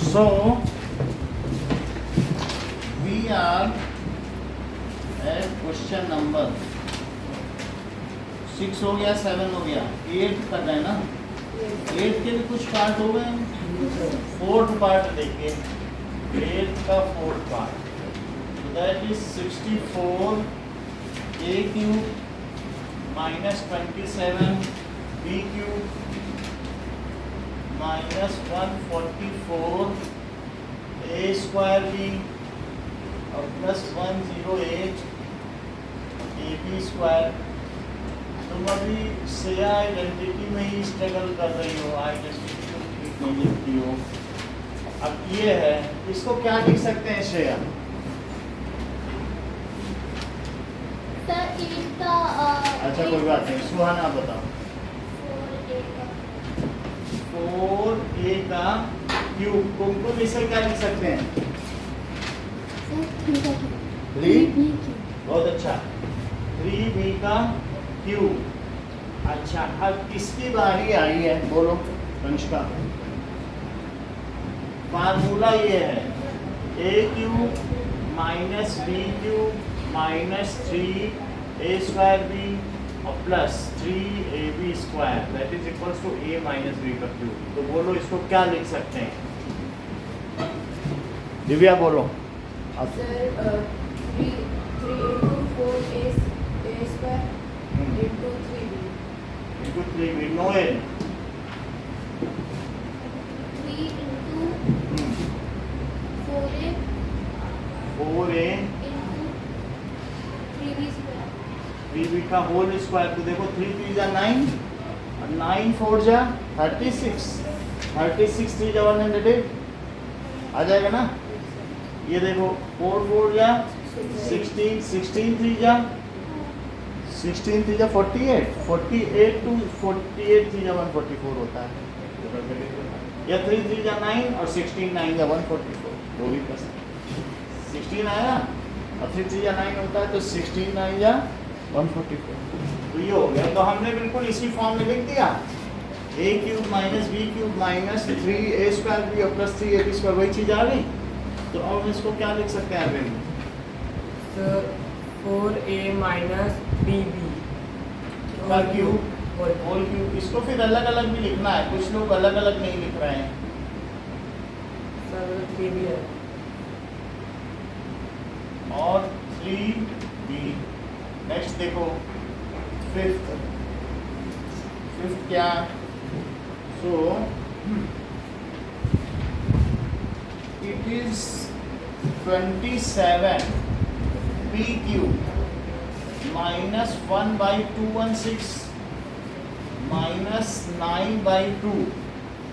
So we are at question number 6 हो गया, 7 हो गया, 8 तक है ना। 8 के भी कुछ पार्ट हो गए, 4th पार्ट देखिए। 8 का 4th part, that is 64 a cube minus 27 b cube minus 144 a square b और प्लस 108 ab स्क्वायर। तुम अभी श्रेया आइडेंटिटी में ही स्ट्रगल कर रही हो, आइडेंटिटी तुम ठीक नहीं लिखती हो। अब ये है, इसको क्या लिख सकते हैं श्रेया? अच्छा कोई बात नहीं, सुहाना आप बताओ। 4a का क्यूब, कुमकुम इसे क्या लिख सकते हैं? 3 बहुत अच्छा, 3b का क्यूब। अच्छा अब किसकी बारी आई है, बोलो कंचका। फार्मूला ये है a cube minus b cube minus 3a square b और plus 3ab square that is equals to a minus b का क्यूब। तो बोलो इसको क्या लिख सकते हैं? दिव्या बोलो। Sir 3 into 4a square into 3b into 3b, no a। 3 into 4a 4a into 3b square 3b का होल स्क्वायर। तो देखो 3 3 जा 9 और 9 4 जा 36, 36 3 जा 108 आ जाएगा ना। ये देखो 4 4 जा 16, 16 3 जा 16 3 जा 48, 48 to 48 3 जा 144 होता है। या 3 3 जा 9 और 16 9 जा 144, दो भी प्लस 16 आया और 3 3 जा 9 होता है, तो 16 9 जा 144। तो ये हो गया। तो हमने बिल्कुल इसी फॉर्म में लिख दिया, a cube minus b cube minus 3a square b और प्लस 3ab स्क्वायर, वही चीज आ गई। तो अब इसको क्या लिख सकते हैं Arvind? Sir 4a minus bb का क्यूब होल क्यूब। इसको फिर अलग अलग भी लिखना है, कुछ लोग अलग अलग नहीं लिख रहे हैं। सर 3b है और 3b। नेक्स्ट देखो फिफ्थ क्या? So it is 27 b cube minus 1/216 minus 9/2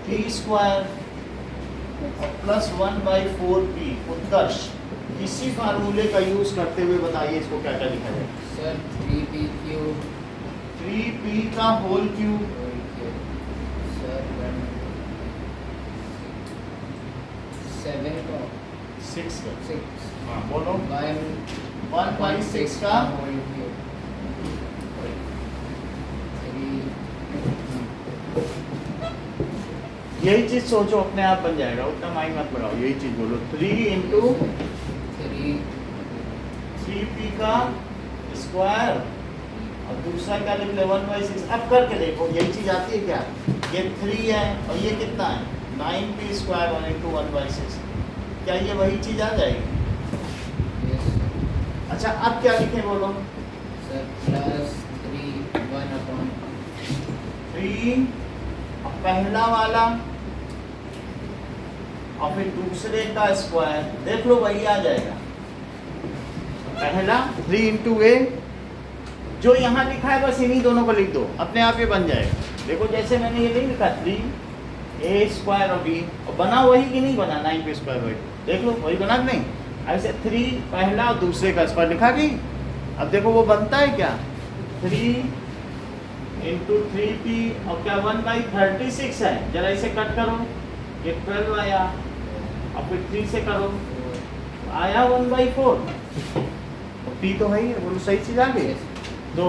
p square और प्लस 1/4p। उत्कर्ष, इसी फार्मूले का यूज करते हुए बताइए इसको क्या क्या लिखा जाए? सर 3b क्यूब 3p का होल क्यूब सर 7 का 6 का। 6 हाँ बोलो। 1/6 का होल क्यूब 3 यही चीज सोचो, अपने आप बन जाएगा, उतना माइंड मत लगाओ, यही चीज बोलो। 3 into 3p का स्क्वायर और दूसरा क्या लिख ले 1/6। अब करके देखो यही चीज आती है क्या? ये 3 है और ये कितना है 9p स्क्वायर और इंटू 1/6। क्या ये वही चीज आ जाएगी? अच्छा अब क्या लिखें बोलो? सर प्लस 3 3 और पहला वाला और फिर दूसरे का स्क्वायर, देख लो वही आ जाएगा। पहला 3 into a, जो यहाँ लिखा है बस इन्हीं दोनों को लिख दो, अपने आप ये बन जाएगा। देखो जैसे मैंने ये नहीं लिखा 3a स्क्वायर और b, और बना वही कि नहीं बना 9p स्क्वायर, वही देख लो वही बना कि नहीं। ऐसे 3 पहला और दूसरे का स्क्वायर लिखा कि, अब देखो वो बनता है क्या 3 into 3p और क्या 1/36 है। जरा इसे कट करो, ये 12 आया और फिर 3 से करो आया 1/4। p तो है ही, वो सही चीज आ गई। तो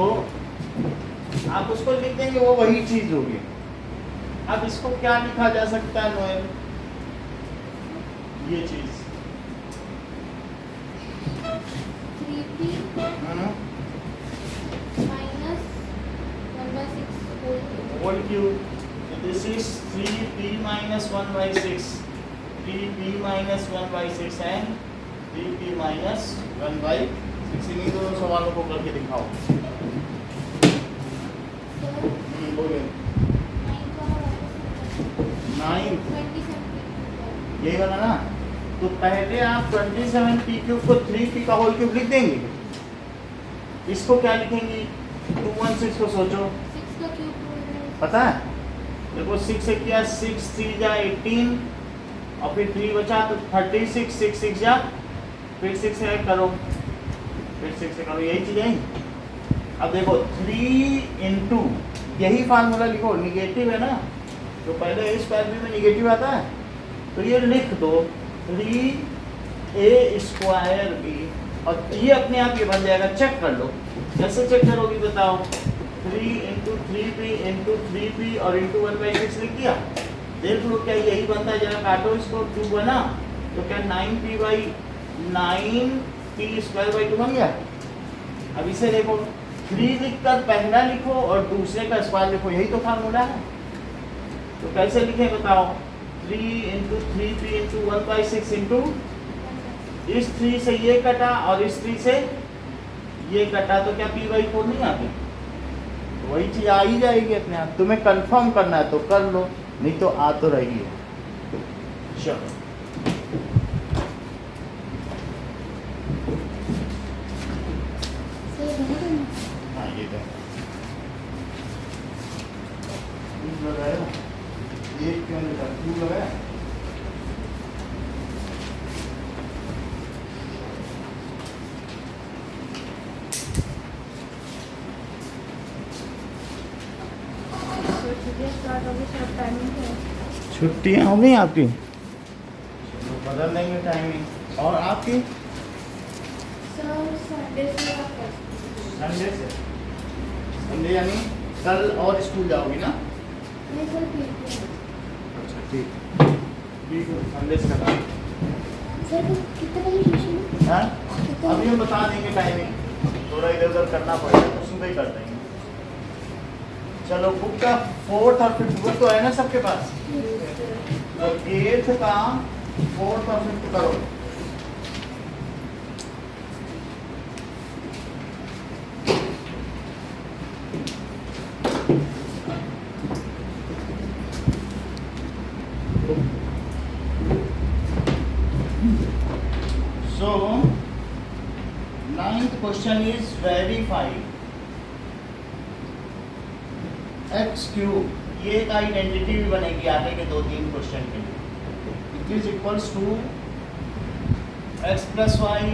आप उसको लिख देंगे, वो वही चीज होगी। अब इसको क्या लिखा जा सकता है नोएल? ये चीज 3p minus 1/6 whole cube. whole cube. So this is 3p minus 1 by 6. 3p minus 1 by 6 and 3p minus 1 by 6. इन्हीं दोनों सवालों को करके दिखाओ. Sir, बोलिए. 9 का 9 27p. यही वाला ना. तो पहले आप 27p क्यूब को 3p का होल क्यूब लिख देंगे. इसको क्या लिखेंगे? 216 को सोचो. 6 का cube बोल रहे हैं. पता है? देखो 6 से किया 6 3 जा 18 और फिर 3 बचा तो 36 6 6 जा फिर 6 से ऐड करो फिर 6 से करो यही चीज़ है. अब देखो 3 इंटू यही फार्मूला लिखो. निगेटिव है ना तो पहले ए स्क्वायर भी में निगेटिव आता है तो ये लिख दो 3a स्क्वायर बी और ये अपने आप ये बन जाएगा. चेक कर लो. कैसे चेक करोगी बताओ? 3 इंटू 3p इंटू 3p और इंटू 1/6 लिख दिया. देख लो क्या यही बनता है. जरा काटो इसको. 2 बना तो क्या 9p by 9p square by 2 बन गया. अब इसे देखो 3 लिखकर पहला लिखो और दूसरे का स्क्वायर लिखो. यही तो फार्मूला है. तो कैसे लिखे बताओ? 3 इंटू 3p इंटू 1/6 इंटू इस 3 से ये कटा और इस 3 से ये कटा तो क्या p/4 नहीं आ गई? तो वही चीज आ ही जाएगी अपने आप. तुम्हें कंफर्म करना है तो कर लो नहीं तो आ तो रही है. चलो हाँ ये तो लगाया. एक क्यों नहीं था? 2 लगाया. छुट्टियाँ हो गई आपकी? चलो बदल देंगे टाइमिंग. और आपकी? Sir, Sunday से आप संडे से. संडे यानी कल और स्कूल जाओगी ना? नहीं सर ठीक है. अच्छा ठीक ठीक है. संडे से करा. सर कितने बजे ट्यूशन है? हाँ अभी हम बता देंगे टाइमिंग. थोड़ा इधर उधर करना पड़ेगा तो सुबह ही कर देंगे. चलो बुक का 4th और 5th बुक तो है ना सबके पास? तो 8th का 4th और 5th करो. So 9th question is verify x cube. ये एक आइडेंटिटी भी बनेगी आगे के 2-3 क्वेश्चन के लिए. It is equals to x plus y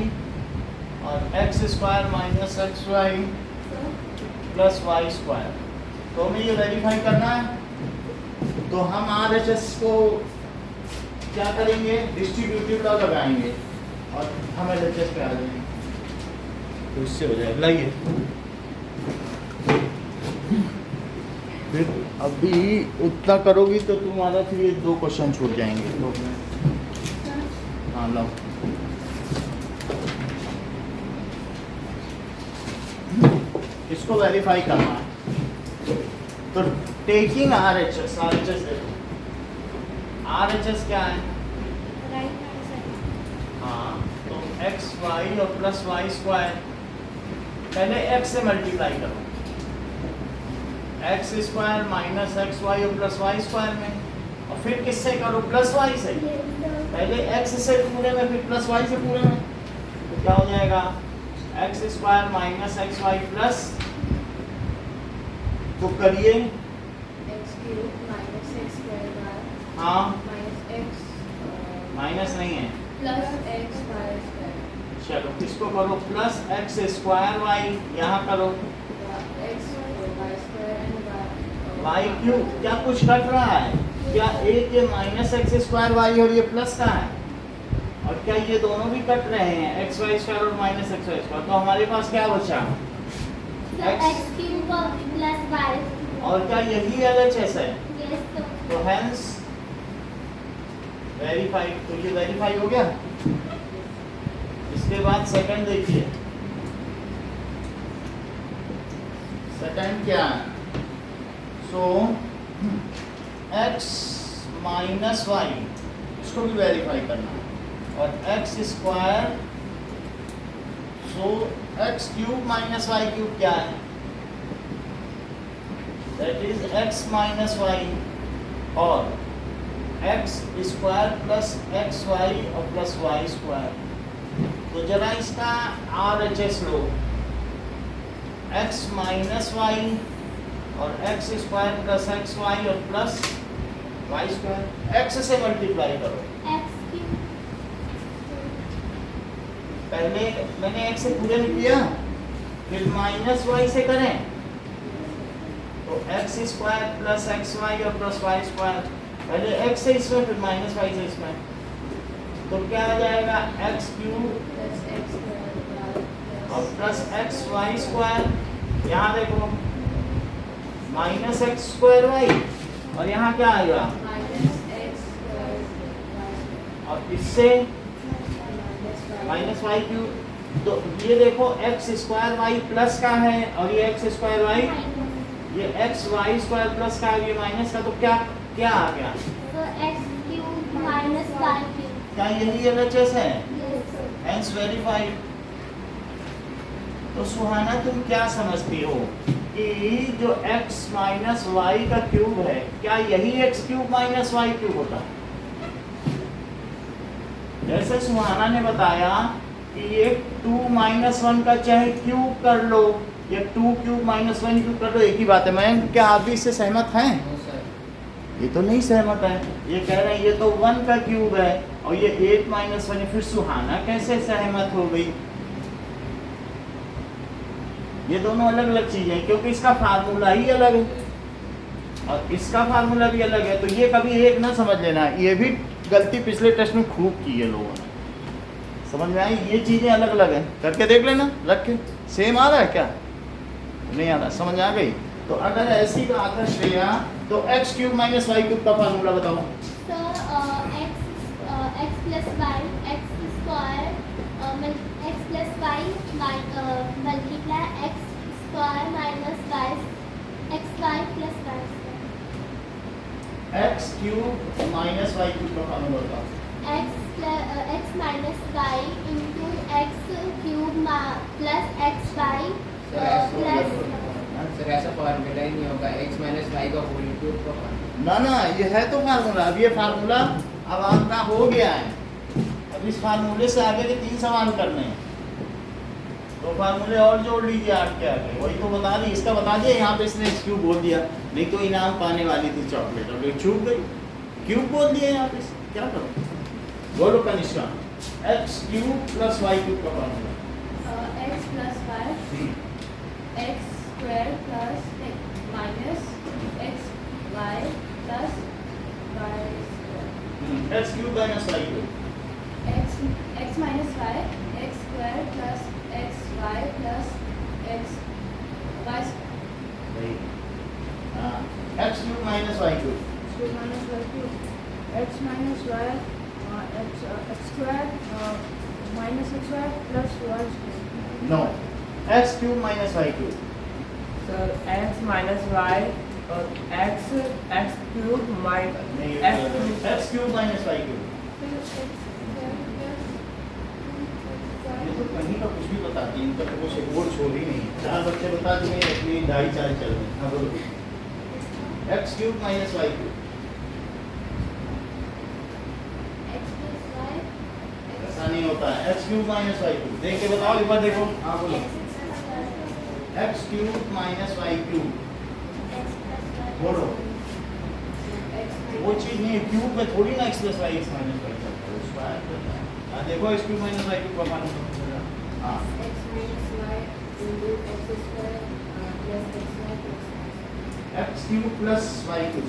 और x square minus x y plus y square. तो हमें ये वेरीफाई करना है. तो हम RHS को क्या करेंगे? डिस्ट्रीब्यूटिव लॉ लगाएंगे और हम LHS पे आ जाएंगे तो इससे हो जाएगा. लाइए फिर अभी उतना करोगी तो तुम्हारा फिर ये 2 क्वेश्चन छूट जाएंगे. तो हाँ लाओ. इसको वेरीफाई करना है. तो टेकिंग RHS देखो. RHS क्या है? Right hand side. हाँ तो एक्स वाई और प्लस वाई स्क्वायर. पहले x से मल्टीप्लाई करो. X square minus x y और प्लस वाई स्क्वायर में और फिर किससे करो? प्लस वाई से. पहले x से पूरे में फिर प्लस वाई से पूरे में. तो क्या हो जाएगा? X square minus x y plus. तो करिए. x cube minus x square bar हाँ minus x माइनस नहीं है. plus x y square. चलो इसको करो प्लस एक्स स्क्वायर वाई. यहाँ करो X y square and y cube. क्या कुछ कट रहा है? क्या एक ये माइनस एक्स स्क्वायर वाई और ये प्लस का है और क्या ये दोनों भी कट रहे हैं एक्स वाई स्क्वायर और माइनस एक्स वाई स्क्वायर. तो हमारे पास क्या बचा? x cube plus y. और क्या यही LHS है? Yes sir. तो हेंस वेरीफाई, तो ये वेरीफाई हो गया। इसके बाद सेकंड देखिए, सेकंड क्या है, सो x माइनस वाई, इसको भी वेरीफाई करना है, और x square, so x cube minus y cube क्या है, that is x minus y, और x square plus x y और प्लस वाई स्क्वायर। तो जरा इसका RHS लो, x माइनस वाई और x square plus x y और प्लस वाई स्क्वायर, x से मल्टीप्लाई करो। पहले मैंने x से पूरे में किया, फिर माइनस वाई से करें तो x square plus x y और प्लस वाई स्क्वायर, पहले x से इसमें फिर माइनस वाई से इसमें, तो क्या आ जाएगा एक्स क्यूब और प्लस एक्स वाई स्क्वायर। यहाँ देखो माइनस एक्स स्क्वायर वाई, और यहाँ क्या आएगा, और इससे माइनस वाई क्यूब। तो ये देखो एक्स स्क्वायर वाई प्लस का है, और ये एक्स स्क्वायर वाई, ये एक्स वाई स्क्वायर प्लस का है, ये माइनस का, तो क्या क्या आ गया, क्या यही LHS है, हेंस वेरीफाइड। तो सुहाना तुम क्या समझती हो कि जो x माइनस वाई का क्यूब है, क्या यही x cube minus y cube होता है? जैसे सुहाना ने बताया कि ये 2 माइनस 1 का चाहे क्यूब कर लो या 2 क्यूब माइनस 1 क्यूब कर लो, एक ही बात है। मैं क्या आप भी इससे सहमत हैं? No sir. ये तो नहीं सहमत है, ये कह रहे हैं ये तो 1 का क्यूब है और ये 8 माइनस 1 है। फिर सुहाना कैसे सहमत हो गई? ये दोनों अलग अलग चीजें हैं, क्योंकि इसका फार्मूला ही अलग है और इसका फार्मूला भी अलग है। तो ये कभी एक ना समझ लेना, ये भी गलती पिछले टेस्ट में खूब की है लोगों ने। समझ में आई? ये चीजें अलग अलग हैं, करके देख लेना, रख के। सेम आ रहा है क्या? नहीं आ रहा, समझ आ गई? तो अगर ऐसी बात है श्रेया, तो x cube minus y cube का फार्मूला बताओ। x plus y x square x plus y multiply x square minus y xy plus y square। X cube minus y cube का फार्मूला बताओ। x minus y into x cube plus xy plus sir ऐसा formula ही नहीं होगा, x minus y का whole cube का formula. ना ना, ये है तो फार्मूला। अब ये फार्मूला अब आपका हो गया है। अब इस फार्मूले से आगे के 3 सवाल करने हैं, तो फार्मूले और जोड़ लीजिए 8 के आगे। वही तो बता दी, इसका बता दिया। यहाँ पे इसने एक्स क्यूब बोल दिया, नहीं तो इनाम पाने वाली थी चॉकलेट, और छूट गई। क्यूब बोल दिया यहाँ पे, क्या करो? बोलो Kanishka, x cube plus Y cube का formula. x plus y x square plus minus x y plus y square। X cube minus y cube, x minus y x square plus x y plus x y square। X cube minus y cube, X minus y cube x minus y x square minus x y plus y square। No, x cube minus y cube. Sir x minus y और x cube minus x cube minus y cube, ये तो कहीं का कुछ भी बताती है, इनका तो कुछ बोर्ड छोड़ ही नहीं है। 4 बच्चे बता दिए, अपनी 2.5-4 चल रहे हैं। हाँ बोलो, x cube minus y cube. x plus y ऐसा नहीं होता है, x cube minus y cube. देख के बताओ, एक बार देखो। हाँ बोलो, x cube minus y cube. बोलो, वो चीज़ नहीं है, क्यूब में थोड़ी ना x plus y x minus y चलता है, स्क्वायर चलता है। हाँ देखो, x cube minus y cube का फार्मूला। हाँ, x minus y into x square plus xy plus y। X cube plus Y cube.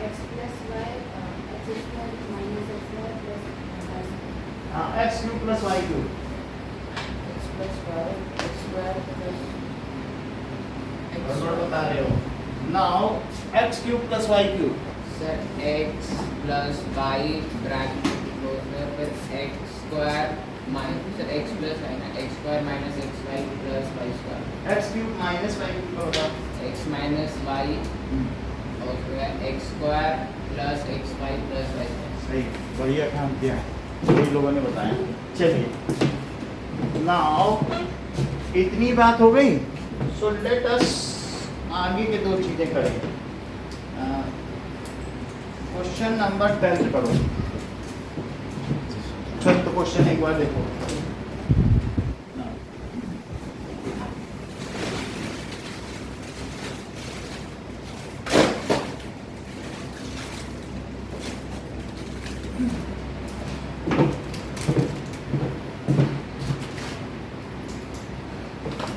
x plus y x square minus xy plus y square। हाँ, x cube plus Y cube. x plus y x square plus गड़बड़ बता रहे हो। Now x cube plus Y cube. Sir x plus y bracket close में फिर x square minus sir x plus है ना x square minus x y plus y square x cube minus y cube का होगा x minus y और फिर x square plus x y plus y square. सही, बढ़िया काम किया है, कई लोगों ने बताया। चलिए नाउ इतनी बात हो गई, सो लेट अस आगे के दो चीजें करें। क्वेश्चन नंबर 10 करो। चल तो क्वेश्चन एक बार देखो।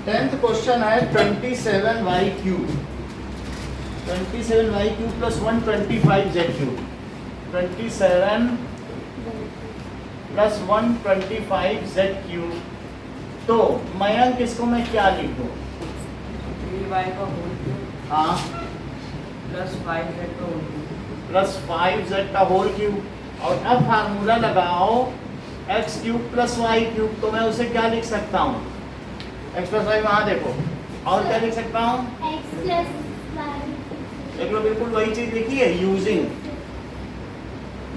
टेंथ क्वेश्चन है 27y cube 27y cube plus 125z cube 27 plus 125z cube. तो मयंक इसको मैं क्या लिख दूँ? 3y का होल क्यूब हाँ प्लस 5z का होल क्यूब प्लस 5z का होल क्यूब। और अब फार्मूला लगाओ x cube plus Y cube. तो मैं उसे क्या लिख सकता हूँ? x प्लस वाई वहाँ देखो। और क्या लिख सकता हूँ? x plus y. देख लो, बिल्कुल वही चीज लिखी है, यूजिंग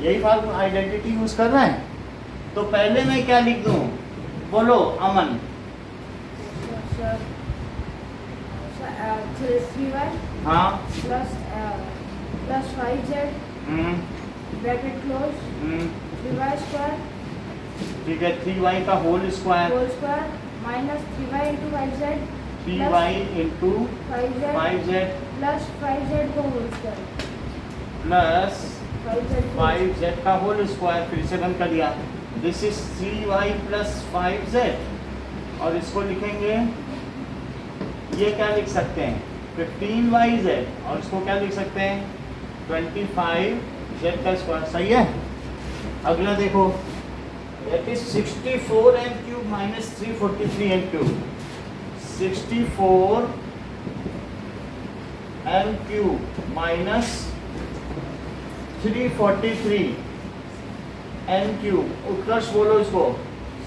यही फार्मूला आइडेंटिटी यूज कर रहे हैं। तो पहले मैं क्या लिख दूँ? बोलो अमन। सर 3y हाँ plus 5z bracket close 3y square ठीक है, 3y का whole square whole square minus 3y into 5z 3y into 5z 5z plus 5z का whole square plus 5z 5z का होल स्क्वायर। फिर से बंद कर दिया। This is 3y plus 5z। और इसको लिखेंगे, ये क्या लिख सकते हैं? 15yz। और इसको क्या लिख सकते हैं? 25z का स्क्वायर। सही है। अगला देखो, that is 64m cube minus 343m cube 64m cube minus 343m cube। उत्कर्ष बोलो इसको।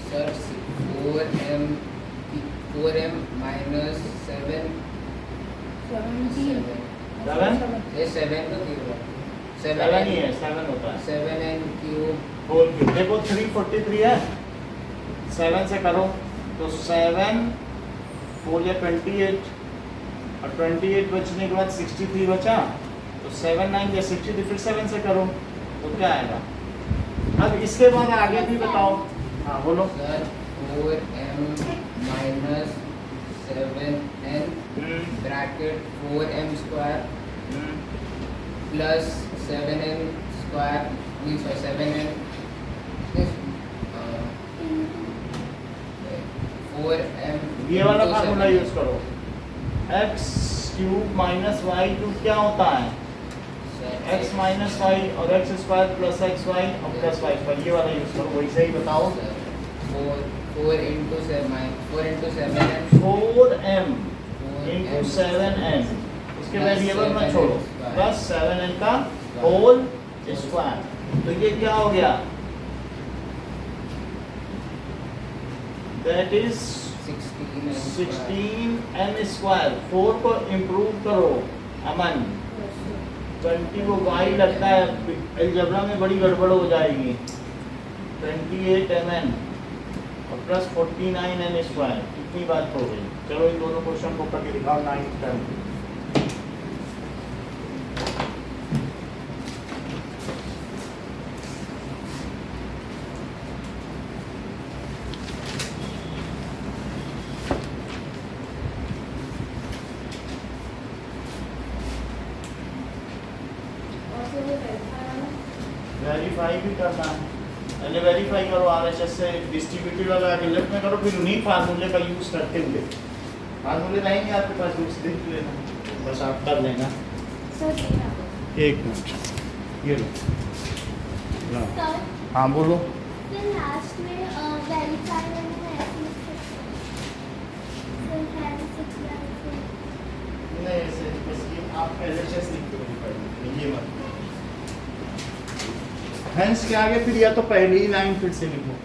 सर 4m माइनस 7 17 7 ये 7 तो क्यों हुआ? 7 ही है, 7 होता है 7n क्यूब होल क्यूब। देखो 343 है, 7 से करो तो 7 4 या 28 और 28 बचने के बाद 63 बचा। तो 7 9 या 63, फिर 7 से करो तो क्या आएगा? अब इसके बाद आगे भी बताओ। हाँ बोलो। Sir 4m minus 7n bracket 4m square plus 7n square means 7n 4m ये वाला फार्मूला यूज करो। x cube minus y cube क्या होता है? x माइनस वाई और x square plus x y और प्लस वाई स्क्वायर। ये वाला यूज करो। वैसे ही बताओ। 4 into 7n 4m into 7n। इसके वेरिएबल में छोड़ो, प्लस 7n का होल स्क्वायर। तो ये क्या हो गया? That is 16m square. 4 को इम्प्रूव करो अमन। 20 को y लगता है, अलजेब्रा में बड़ी गड़बड़ हो जाएगी। 28mn और प्लस 49n स्क्वायर। कितनी बात हो गई? चलो इन दोनों क्वेश्चन को करके दिखाओ 9 10। वेरीफाई भी करना है। पहले वेरीफाई करो RHS से, डिस्ट्रीब्यूटिव लगा के लेफ्ट में करो, फिर उन्हीं फार्मूले का यूज़ करते हुए। फार्मूले रहेंगे आपके पास, यूज़ देख लेना, बस आप कर लेना। सर एक मिनट, ये लो। सर हाँ बोलो। फिर लास्ट में वेरीफाई करना है ऐसे लिख सकते हैं। फिर है नहीं ऐसे बस ये आप LHS लिख के वेरीफाई, ये मत। हेंस के आगे फिर या तो पहली ही लाइन फिर से लिखो।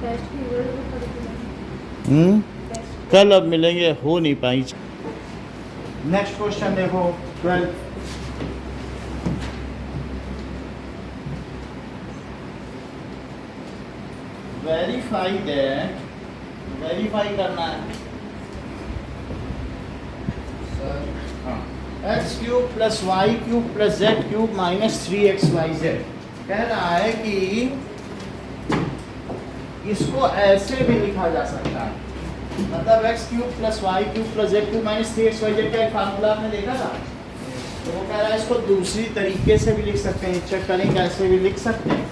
टेस्ट की वर्ड को पढ़ के कल अब मिलेंगे, हो नहीं पाई। नेक्स्ट क्वेश्चन देखो 12। वेरीफाई दैट, वेरीफाई करना है sir x cube plus Y cube plus Z cube minus 3xyz। कह रहा है कि इसको ऐसे भी लिखा जा सकता है, मतलब x cube plus Y cube plus Z cube minus 3xyz का एक फार्मूला आपने देखा था। तो वो कह रहा है इसको दूसरी तरीके से भी लिख सकते हैं, चेक करें कैसे भी लिख सकते हैं।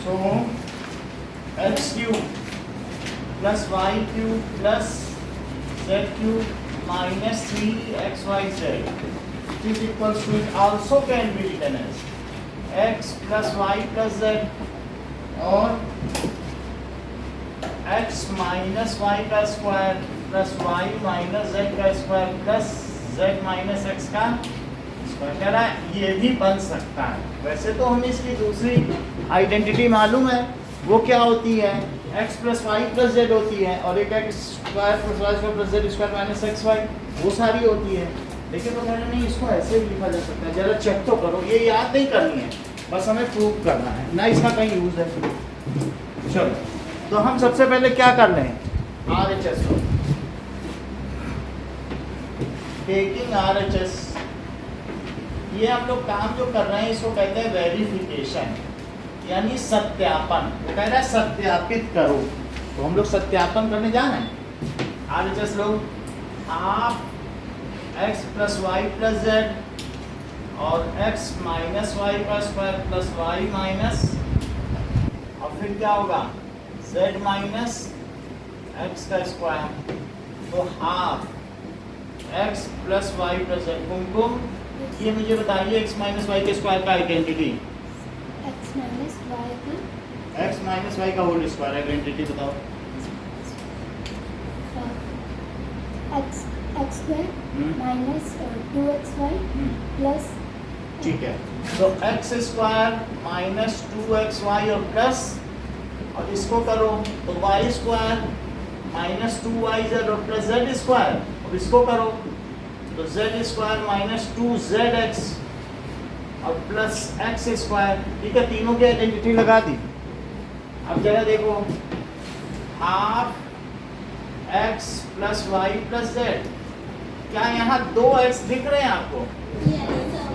So X cube plus Y cube plus Z cube minus 3xyz is equals to, it also can be written as x plus y plus z or x minus y का square plus y minus z का square plus z minus x का square. कह रहा है ये भी बन सकता है। वैसे तो हमें इसकी दूसरी आइडेंटिटी मालूम है, वो क्या होती है, x plus y plus z होती है, और एक x square plus y square plus z square minus x y, वो सारी होती है। लेकिन वो कह रहे नहीं, इसको ऐसे भी लिखा जा सकता है। जरा चेक तो करो, ये याद नहीं करनी है, बस हमें प्रूव करना है ना, इसका कहीं यूज है। चलो तो हम सबसे पहले क्या कर रहे हैं, RHS को टेकिंग RHS। ये हम लोग काम जो कर रहे हैं इसको कहते हैं वेरिफिकेशन, यानी सत्यापन। वो कह रहा है सत्यापित करो, तो हम लोग सत्यापन करने जा रहे हैं। RHS लोग half x plus y plus z और x माइनस वाई का स्क्वायर प्लस वाई माइनस, और फिर क्या होगा z माइनस x का स्क्वायर, तो half x plus y plus z. Kumkum ये मुझे बताइए x माइनस वाई के स्क्वायर का आइडेंटिटी, x minus y की x माइनस वाई का होल स्क्वायर आइडेंटिटी बताओ। x square minus 2xy plus ठीक है, तो x स्क्वायर माइनस 2xy और प्लस, और इसको करो तो y स्क्वायर माइनस 2yz और प्लस z स्क्वायर, और इसको करो तो z स्क्वायर माइनस 2zx और प्लस x स्क्वायर। ठीक है, तीनों की आइडेंटिटी लगा दी। अब जरा देखो, half x plus y plus z, क्या यहाँ 2x दिख रहे हैं आपको?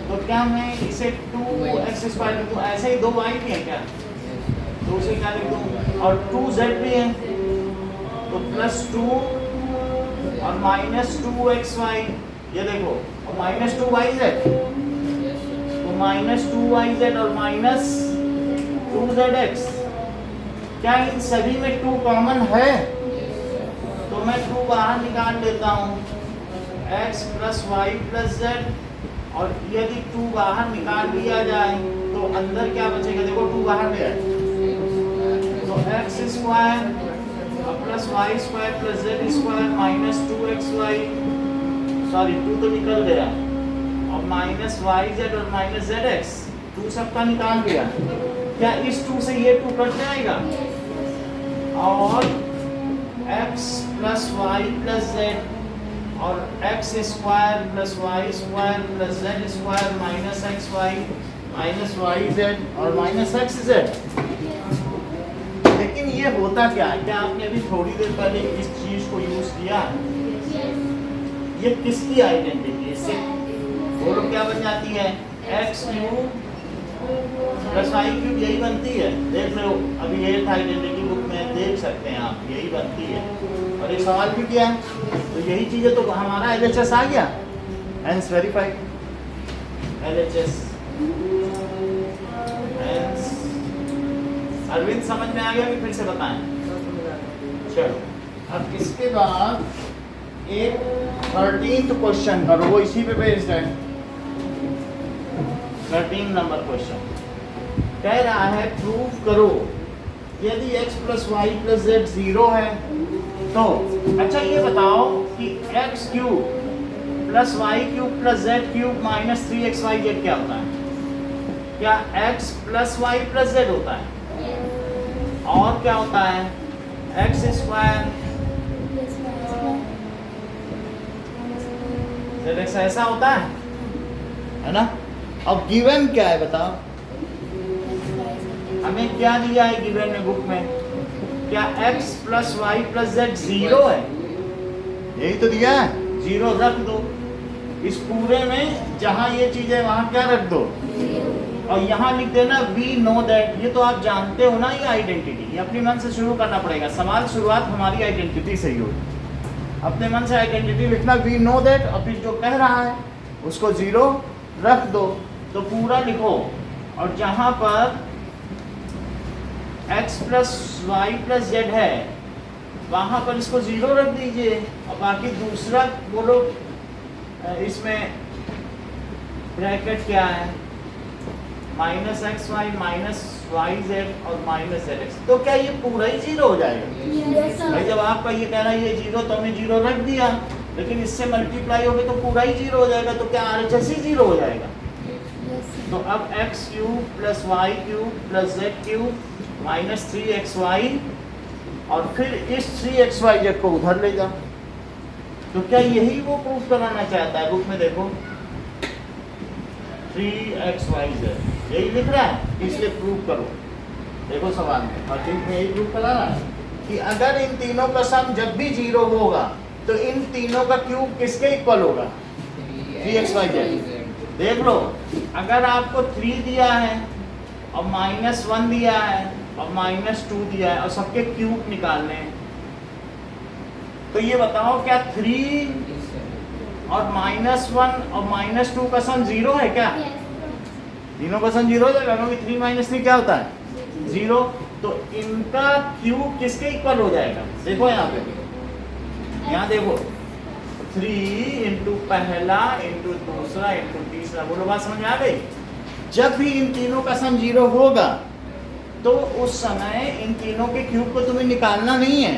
तो क्या मैं इसे 2x स्क्वायर लिख दूँ, ऐसे ही 2y भी है क्या, तो उसे क्या लिख दूँ, और 2z भी है तो प्लस 2 और माइनस 2xy, ये देखो, और माइनस 2yz, तो माइनस 2yz और माइनस 2zx। क्या इन सभी में 2 कॉमन है? तो मैं 2 बाहर निकाल लेता हूँ, x plus y plus z, और यदि 2 बाहर निकाल लिया जाए तो अंदर क्या बचेगा, देखो 2 बाहर ले आए तो x square plus y square plus z square minus 2xy, sorry 2 तो निकल गया, और माइनस वाई जेड और माइनस जेड एक्स, 2 सबका निकाल दिया। क्या इस 2 से ये 2 कट जाएगा? और x plus y plus z और x square plus y square plus z square minus x y minus y z और माइनस एक्स जेड। लेकिन ये होता क्या है? क्या आपने अभी थोड़ी देर पहले इस चीज को यूज किया? ये किसकी आइडेंटिटी है? इससे वो लोग क्या बन जाती है? X cube plus Y cube, यही बनती है। देख लो अभी ये आइडेंटिटी बुक में देख सकते हैं आप, यही बनती है। और एक सवाल भी किया है तो यही चीजें, तो हमारा LHS आ गया, हेंस वेरीफाइड LHS। अरविंद समझ में आ गया कि फिर से बताएं? चलो अब इसके बाद एक 13th क्वेश्चन करो, वो इसी पे बेस्ड है। 13 नंबर क्वेश्चन कह रहा है प्रूव करो यदि x plus y plus z 0 है तो, अच्छा ये बताओ कि x cube plus Y cube plus Z cube minus 3xyz क्या होता है? क्या x plus y plus z होता है? और क्या होता है? एक्स स्क्वायर जेड एक्स, ऐसा होता है ना? अब गिवन क्या है बताओ? हमें क्या दिया है गिवन में बुक में? क्या x plus y plus z 0 है? यही तो दिया है। 0 रख दो इस पूरे में, जहां ये चीज है वहां क्या रख दो, और यहाँ लिख देना वी नो दैट। ये तो आप जानते हो ना, ये आइडेंटिटी, ये अपने मन से शुरू करना पड़ेगा। सवाल शुरुआत हमारी आइडेंटिटी से ही होगी। अपने मन से आइडेंटिटी लिखना वी नो दैट, और फिर जो कह रहा है उसको 0 रख दो, तो पूरा लिखो। और जहाँ पर x plus y plus z है वहाँ पर इसको 0 रख दीजिए, और बाकी दूसरा बोलो इसमें ब्रैकेट क्या है? Minus x y minus y z और माइनस जेड एक्स। तो क्या ये पूरा ही 0 हो जाएगा? भाई जब आपका ये कहना है ये 0, तो हमने 0 रख दिया, लेकिन इससे मल्टीप्लाई होगी तो पूरा ही 0 हो जाएगा। तो क्या RHS ही 0 हो जाएगा? तो अब x cube plus Y cube plus Z cube minus 3xy, और फिर इस 3xyz को उधर ले जाओ। तो क्या यही वो प्रूफ कराना चाहता है? बुक में देखो 3xyz यही लिख रहा है, इसलिए प्रूफ करो। देखो सवाल में 13 में यही प्रूफ कराना है कि अगर इन तीनों का सम जब भी 0 होगा तो इन तीनों का क्यूब किसके इक्वल होगा? 3xyz। देख लो अगर आपको 3 दिया है और -1 दिया है और -2 दिया है और सबके क्यूब निकालने हैं, तो ये बताओ क्या 3 और -1 और -2 का सम 0 है क्या? तीनों का सम 0 हो जाएगा, क्योंकि 3 - 3 क्या होता है? 0। तो इनका क्यूब किसके इक्वल हो जाएगा? देखो यहाँ पे, यहाँ देखो 3 इंटू पहला इंटू दूसरा इंटू तीसरा। बोलो बात समझ में आ गई? जब भी इन तीनों का सम 0 होगा तो उस समय इन तीनों के क्यूब को तुम्हें निकालना नहीं है,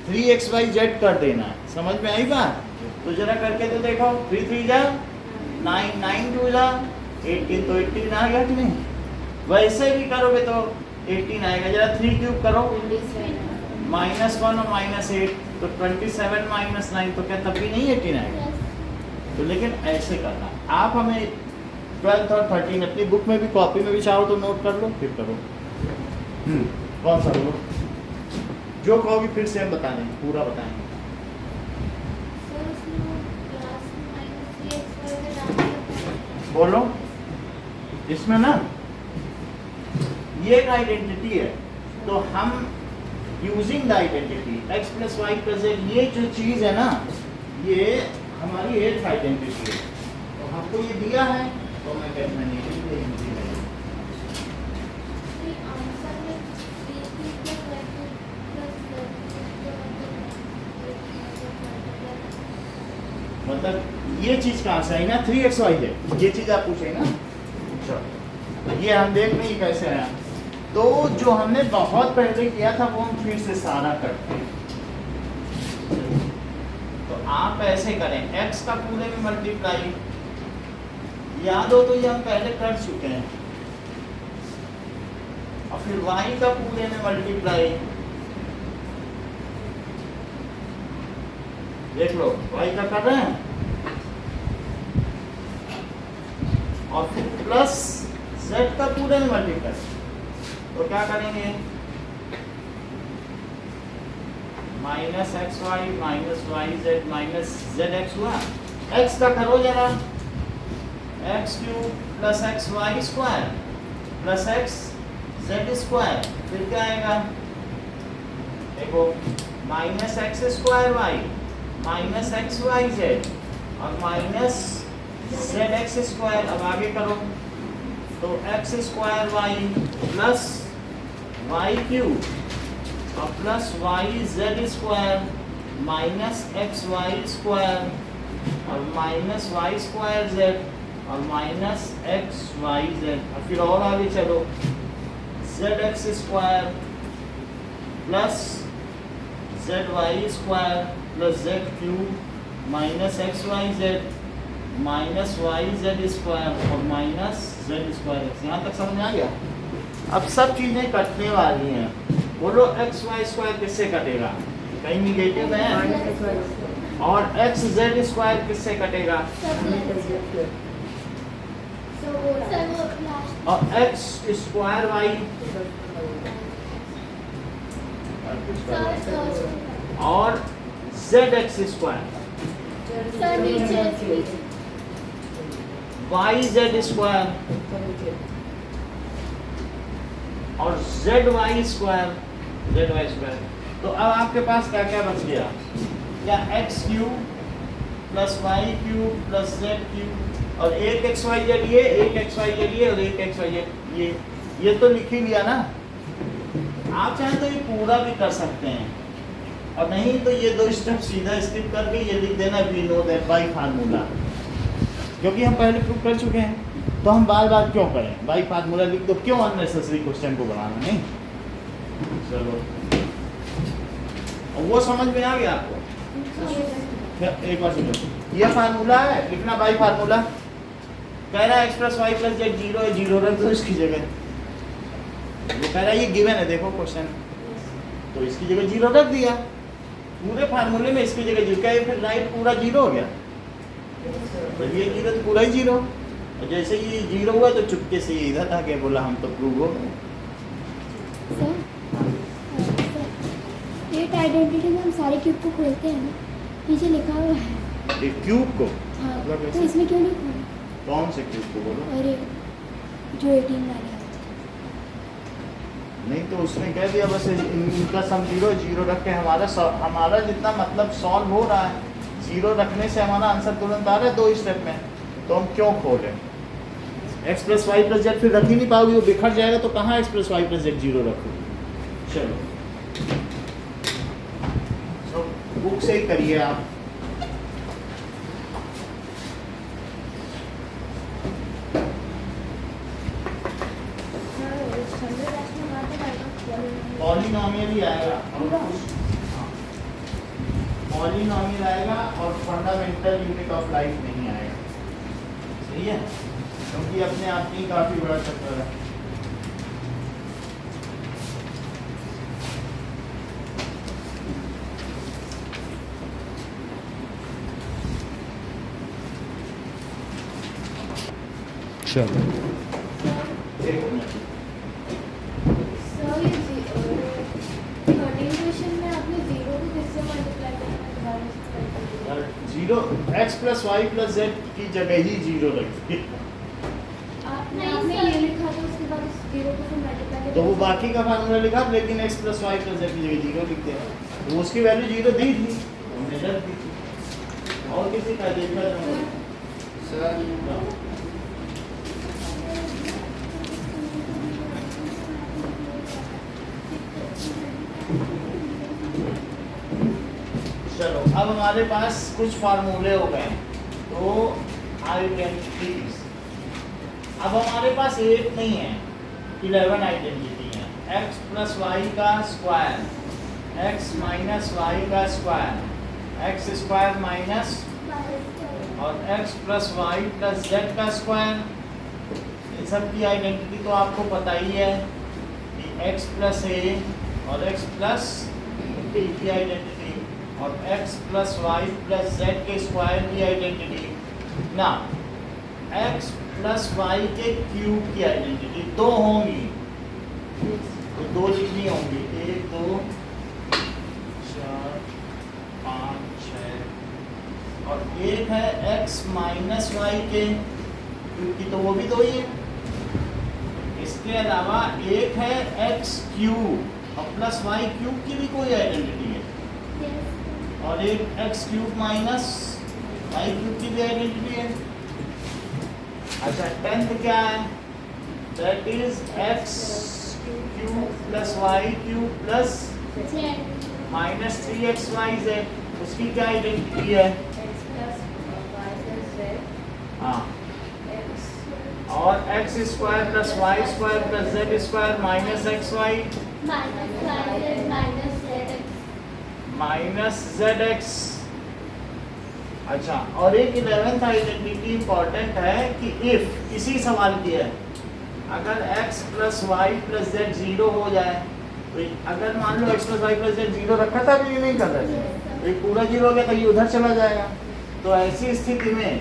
3xyz कर देना है। समझ में आई बात? तो जरा करके तो देखो, 3 3 जा 9, 9 2 जा 18, तो 18 आ गया कि नहीं? वैसे भी करोगे तो 18 आएगा। जरा 3 क्यूब करो, -1 और -8, तो 27 - 9, तो क्या तब भी नहीं 18 आएगा? तो लेकिन ऐसे करना। आप हमें 12th और 13 अपनी बुक में भी कॉपी में भी चाहो तो नोट कर लो, फिर करो। कौन सा बोलो? जो कहोगे फिर से हम बता देंगे, पूरा बताएंगे। बोलो। इसमें ना ये एक आइडेंटिटी है, तो हम using the identity x plus y plus z, ये जो चीज़ है ना, ये हमारी एक आइडेंटिटी है। तो हमको ये दिया है तो मैं कहता नहीं मतलब ये चीज़ कहाँ से आई ना? 3xyz, ये चीज़ आप पूछे ना। चलो ये हम देख रहे हैं कैसे आया। तो जो हमने बहुत पहले किया था वो हम फिर से सारा करते हैं। तो आप ऐसे करें, x का पूरे में मल्टीप्लाई याद हो तो ये हम पहले कर चुके हैं। और फिर y का पूरे में मल्टीप्लाई, देख लो y का कर रहे हैं, और फिर प्लस z का पूरे में मल्टीप्लाई। तो क्या करेंगे, minus x y minus y z minus z x हुआ। x का करो जरा, x cube plus x y square plus x z square, फिर क्या आएगा, देखो minus x square y minus x y z और माइनस जेड एक्स स्क्वायर। अब आगे करो तो x square y plus Y cube और plus y z square minus x y square और माइनस वाई स्क्वायर जेड और माइनस एक्स वाई जेड। और फिर और आगे चलो, z x square plus z y square plus Z cube minus x y z minus y z square और minus z square. यहाँ तक समझ आ गया। अब सब चीजें कटने वाली हैं। बोलो एक्स वाई स्क्वायर किससे कटेगा, कहीं निगेटिव है, और एक्स जेड स्क्वायर किससे कटेगा, और एक्स स्क्वायर वाई और z x square y z square और z y square z y square. तो अब आपके पास क्या क्या बच गया, या x cube plus Y cube plus Z cube और एक एक्स वाई जेड ये, एक एक्स वाई जेड ये और एक एक्स वाई जेड ये तो लिख ही लिया ना। आप चाहें तो ये पूरा भी कर सकते हैं, और नहीं तो ये दो स्टेप सीधा स्किप करके ये लिख देना we know that by formula, क्योंकि हम पहले प्रूव कर चुके हैं। तो हम बार बार क्यों करें, बाय फार्मूला लिख दो, क्यों अननेसेसरी क्वेश्चन को बनाना। नहीं चलो, वो समझ में आ गया आपको। एक बार सुनो, ये फार्मूला है, लिखना बाय फार्मूला। कह रहा है x plus y plus z zero है, जीरो रख दो इसकी जगह। वो कह रहा है ये गिवन है, देखो क्वेश्चन, तो इसकी जगह जीरो रख दिया। पूरे फार्मूले में इसकी जगह जीरो, क्या ये फिर राइट पूरा जीरो हो गया, जब ये जीरो तो पूरा ही जीरो। और जैसे ये जीरो हुआ तो चुपके से ये इधर आ गया, बोला हम तो प्रूव हो गए। ये आइडेंटिटी में हम सारे क्यूब को खोलते हैं ना, पीछे लिखा हुआ है ये क्यूब को, हाँ, मतलब तो इसमें क्यों नहीं खोला? कौन से क्यूब को बोलो? अरे जो 18 वाले हैं। नहीं तो उसने कह दिया बस इनका सम जीरो जीरो रख के हमारा जितना मतलब सॉल्व हो रहा है, जीरो रखने से हमारा आंसर तुरंत आ रहा है 2 स्टेप में, तो हम क्यों खोलें। X plus y plus z फिर रख ही नहीं पाओगे, वो बिखर जाएगा, तो कहाँ x plus y plus z zero रखो। चलो तो बुक से ही करिए आप। पॉलिनॉमियल ही आएगा, पॉलिनॉमियल आएगा और फंडामेंटल यूनिट ऑफ लाइफ नहीं आएगा। सही है, क्योंकि अपने आप ही काफी बड़ा चक्कर है। चलो एक मिनट, सर ये 13 क्वेश्चन में आपने जीरो को किससे मल्टीप्लाई करना है? Zero x plus y plus z की जगह ही जीरो रखिए। आपने ये लिखा था, उसके बाद उस जीरो को फिर मल्टीप्लाई तो वो बाकी का फार्मूला लिखा, लेकिन x plus y plus z की जगह जीरो लिखते हैं, तो उसकी वैल्यू जीरो दी थी, हमने रख दी थी। और किसी का देखा सर चलो अब हमारे पास कुछ फार्मूले हो गए, तो आइडेंटिटीज। अब हमारे पास 8 नहीं है, 11 आइडेंटिटी है। एक्स प्लस वाई का स्क्वायर, एक्स माइनस वाई का स्क्वायर, एक्स स्क्वायर माइनस और x plus y plus z का स्क्वायर। इन सब की आइडेंटिटी तो आपको पता ही है कि x प्लस ए और x प्लस बी की आइडेंटिटी और x plus y plus z के स्क्वायर की आइडेंटिटी ना x प्लस वाई के क्यूब की आइडेंटिटी दो होंगी, तो दो लिखनी होंगी, 1 2 4 5 6 और एक है x माइनस वाई के क्योंकि तो वो भी दो ही है। इसके अलावा एक है x क्यूब और प्लस वाई क्यूब की भी कोई आइडेंटिटी है और एक x cube minus y cube की भी आइडेंटिटी है। अच्छा 10th क्या है? That is x cube plus Y cube plus minus 3xyz, उसकी क्या आइडेंटिटी है? हाँ, और x square plus y square plus z square minus x y minus z x. अच्छा, और एक 11th आइडेंटिटी इंपॉर्टेंट है कि इफ इसी सवाल की है, अगर x plus y plus z 0 हो जाए, तो अगर मान लो x plus y plus z 0 रखा था अभी नहीं कर रहे थे, ये पूरा 0 हो गया तो ये उधर चला जाएगा। तो ऐसी स्थिति में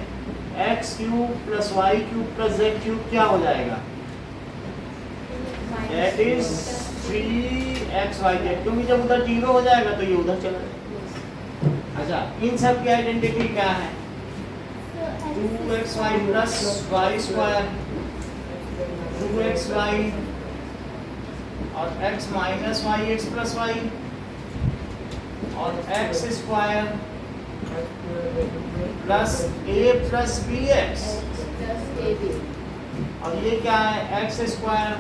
x cube plus Y cube plus Z cube क्या हो जाएगा? दैट इज 3xyz, क्योंकि जब उधर 0 हो जाएगा तो ये उधर चला जाएगा। अच्छा, इन सब की आइडेंटिटी क्या है? 2xy plus y square 2xy और x minus y x plus y और x square plus a plus b x और ये क्या है? x स्क्वायर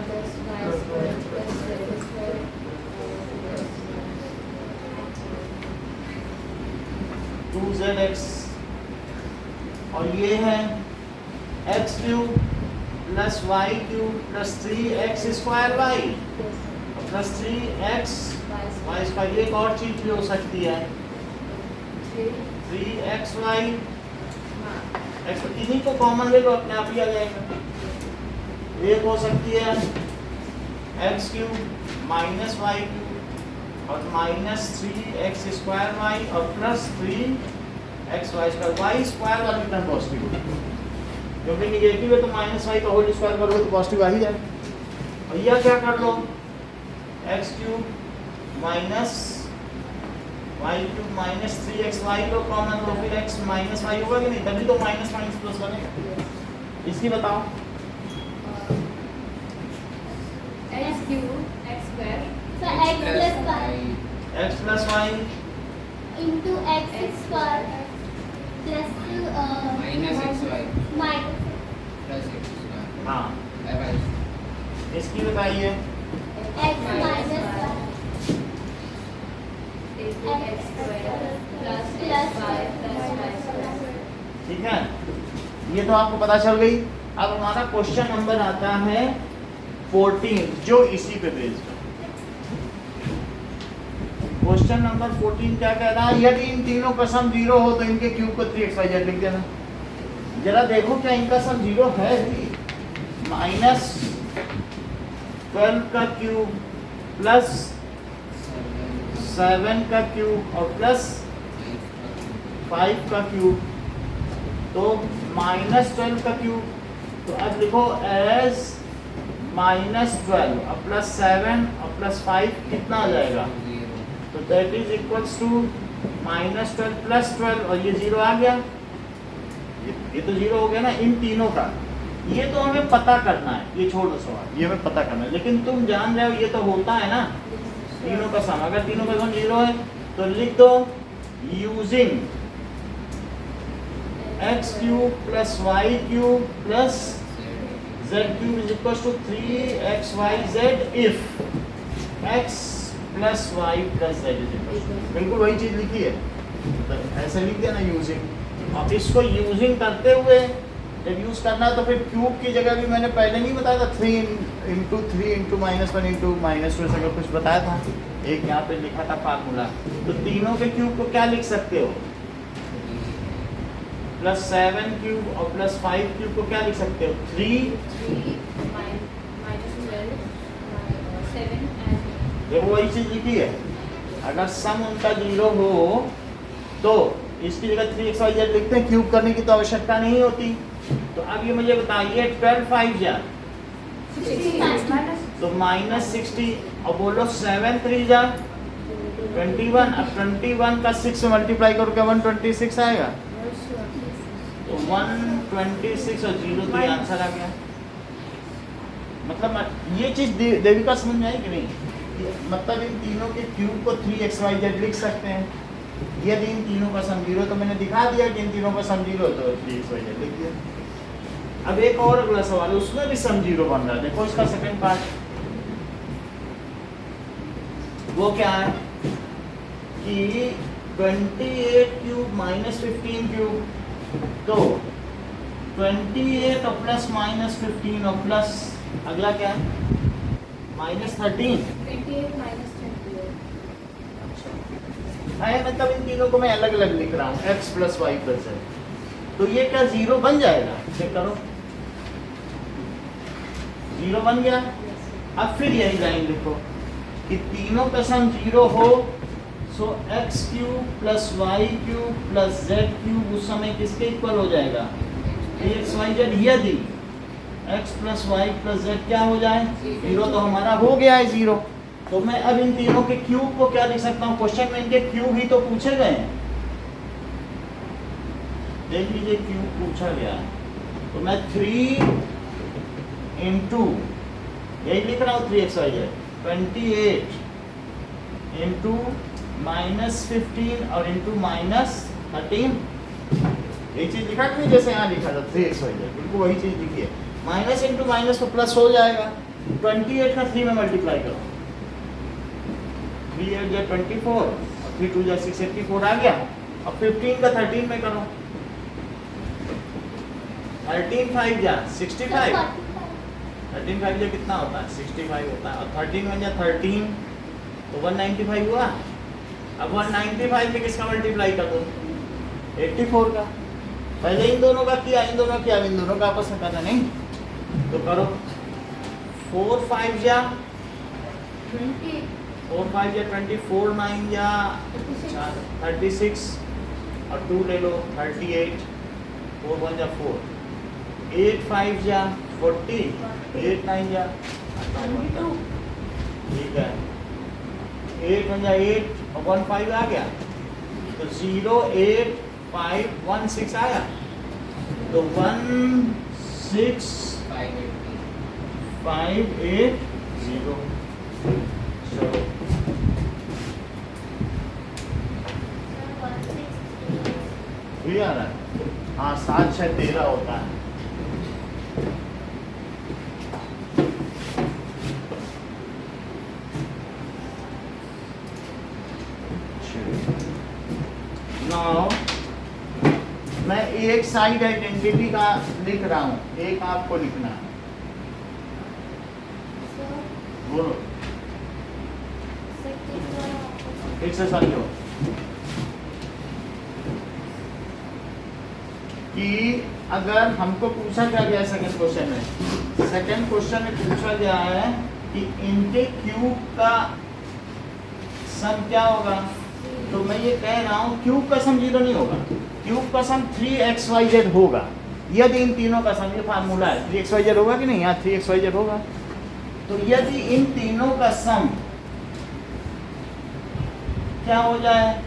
2zx और ये है x cube plus Y cube plus 3x square y plus 3x y square. एक और चीज भी हो सकती है 3xy, इन्हीं को कॉमन ले लो, अपने आप ही आ जाएगा। एक हो सकती है x cube minus y cube और माइनस 3x स्क्वायर वाई और plus 3x y square. Y square वाली टर्म पॉजिटिव होगी क्योंकि निगेटिव है, तो माइनस वाई का होल स्क्वायर करोगे तो पॉजिटिव आ ही जाए। और यह क्या कर लो, x cube minus y cube minus 3x y लो कॉमन, तो फिर x माइनस वाई होगा कि नहीं? तभी तो माइनस माइनस प्लस बनेगा। इसकी बताओ। x cube x square So x plus y x plus y into x square plus minus x y minus plus x square. हाँ, इसकी बताइए। x minus y x square plus plus y plus y square. ठीक है, ये तो आपको पता चल गई। अब हमारा क्वेश्चन नंबर आता है 14 जो इसी पे बेस्ड है। क्वेश्चन नंबर 14 क्या कह रहा है? यदि इन तीनों का सम 0 हो तो इनके क्यूब को 3xyz लिख देना। जरा देखो क्या इनका सम 0 है भी? माइनस 12 का क्यूब प्लस 7 का क्यूब और प्लस 5 का क्यूब, तो माइनस 12 का क्यूब। तो अब लिखो एज माइनस 12 और प्लस 7 और प्लस 5 कितना आ जाएगा? तो that is equals to minus 12 plus 12 और ये 0 आ गया। ये तो 0 हो गया ना इन तीनों का। ये तो हमें पता करना है, ये छोड़ दो सवाल, ये हमें पता करना है। लेकिन तुम जान रहे हो ये तो होता है ना तीनों का सम। अगर तीनों का सम 0 है तो लिख दो using x cube plus Y cube plus z cube is equal to 3xyz if x plus y plus z is equal to, बिल्कुल वही चीज लिखी है, तो ऐसे लिख देना यूजिंग। अब इसको यूजिंग करते हुए जब यूज करना है तो फिर क्यूब की जगह भी मैंने पहले नहीं बताया था 3 into 3 into minus 1 into minus 2 ऐसा कुछ बताया था, एक यहाँ पे लिखा था फार्मूला। तो तीनों के क्यूब को क्या लिख सकते हो? प्लस 7 क्यूब और प्लस 5 क्यूब को क्या लिख सकते हो? 3 minus 12 7 and देखो वही चीज लिखी है। अगर सम उनका 0 हो तो इसकी जगह 3xyz लिखते हैं, क्यूब करने की तो आवश्यकता नहीं होती। तो अब ये मुझे बताइए 12 5 जा 65 तो -60 और बोलो 7 3 जा 21। अब 21 का 6 से मल्टीप्लाई करो क्या 126 आएगा? तो 126 और 0 तो ये आंसर आ गया। मतलब ये चीज देविका समझ में आई कि नहीं? मतलब इन तीनों के क्यूब को 3xyz लिख सकते हैं। यदि इन तीनों का सम 0 तो मैंने दिखा दिया कि इन तीनों का सम 0 तो 3xyz लिख दिया। अब एक और अगला सवाल है, उसमें भी सम 0 बन रहा है। देखो इसका सेकंड पार्ट, वो क्या है कि 28 क्यूब माइनस 15 क्यूब, तो 28 और प्लस माइनस 15 और प्लस अगला क्या है -13। 28 minus 28 है मतलब इन तीनों को मैं अलग अलग लिख रहा हूँ x प्लस वाई प्लस है, तो ये क्या 0 बन जाएगा? चेक करो 0 बन गया। अब फिर यही लाइन लिखो कि तीनों का सम 0 हो so x cube plus Y cube plus z cube उस समय किसके इक्वल हो जाएगा? xyz। यदि x plus y plus z क्या हो जाए? 0, तो हमारा हो गया है 0। तो मैं अब इन तीनों के क्यूब को क्या लिख सकता हूँ? क्वेश्चन में इनके क्यूब ही तो पूछे गए हैं। देख लीजिए क्यूब पूछा गया है, तो मैं 3 इंटू यही लिख रहा हूँ 3xyz 28 इंटू -15 और इंटू -13। यही चीज लिखा कि नहीं, जैसे यहाँ लिखा था 3xyz, बिल्कुल वही चीज लिखी है। माइनस इंटू माइनस तो प्लस हो जाएगा। 28 का 3 में मल्टीप्लाई करो, 3 8 जा 24 और 3 2 जा 6 84 आ गया। अब 15 का 13 में करो, 13 5 जा 65, 13 5 जा कितना होता है? 65 होता है। और 13 1 जा 13 तो 195 हुआ। अब 195 में किसका मल्टीप्लाई कर दो? 84 का। पहले इन दोनों का किया, इन दोनों किया, इन दोनों का आपस में करना नहीं तो करो 4 5 जा 20 4 5 या 24 9 या 36 और 2 ले लो 38 4 1 जा 4 8 5 जा 40 8 9 जा 22। ठीक है 8 1 जा 8 और 1 5 आ गया तो 0 8 5 1 6 आया तो 1 6 5 8 0। चलो भी आ रहा है। हाँ 7 6 13 होता है। नाउ मैं एक साइड आइडेंटिटी का लिख रहा हूँ, एक आपको लिखना है। बोलो फिर से समझो कि अगर हमको पूछा क्या गया सेकंड क्वेश्चन में, सेकंड क्वेश्चन में पूछा गया है कि इनके क्यूब का सम क्या होगा, तो मैं ये कह रहा हूँ क्यूब का सम 0 नहीं होगा, क्यूब का सम 3xyz होगा। यदि इन तीनों का सम, ये फार्मूला है, 3xyz होगा कि नहीं? यहाँ 3xyz होगा। तो यदि इन तीनों का सम क्या हो जाए?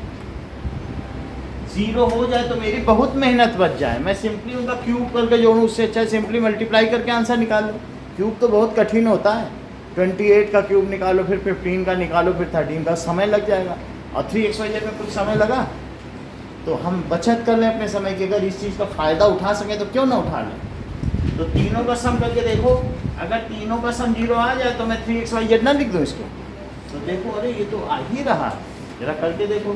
0 हो जाए तो मेरी बहुत मेहनत बच जाए। मैं सिंपली उनका क्यूब करके जोड़ूँ, उससे अच्छा सिंपली मल्टीप्लाई करके आंसर निकालो। क्यूब तो बहुत कठिन होता है, 28 का क्यूब निकालो, फिर 15 का निकालो, फिर 13 का, समय लग जाएगा। और 3xyz में कुछ समय लगा तो हम बचत कर लें अपने समय की। अगर इस चीज़ का फ़ायदा उठा सकें तो क्यों ना उठा लें। तो तीनों का सम करके देखो, अगर तीनों का सम 0 आ जाए तो मैं 3xyz ना लिख दूँ इसको। तो देखो अरे ये तो आ ही रहा, जरा करके देखो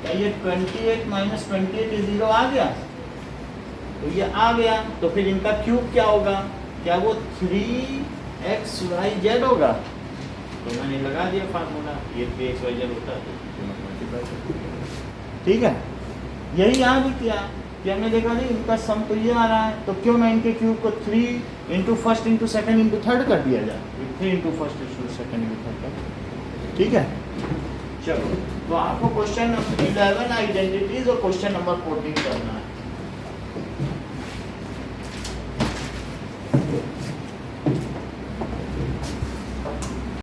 क्या ये 28 माइनस 28 ये 0 आ गया? तो ये आ गया तो फिर इनका क्यूब क्या होगा? क्या वो 3xyz होगा? तो मैंने लगा दिया फार्मूला, ये 3xyz होता है तो मल्टीप्लाई कर। ठीक है, यही यहाँ भी किया। कि हमने देखा नहीं इनका सम तो ये आ रहा है, तो क्यों ना इनके क्यूब को 3 into first into second into third कर दिया जाए, 3 into first into second into third कर, ठीक है। चलो तो आपको क्वेश्चन नंबर 11 आइडेंटिटीज और क्वेश्चन नंबर 14 करना है।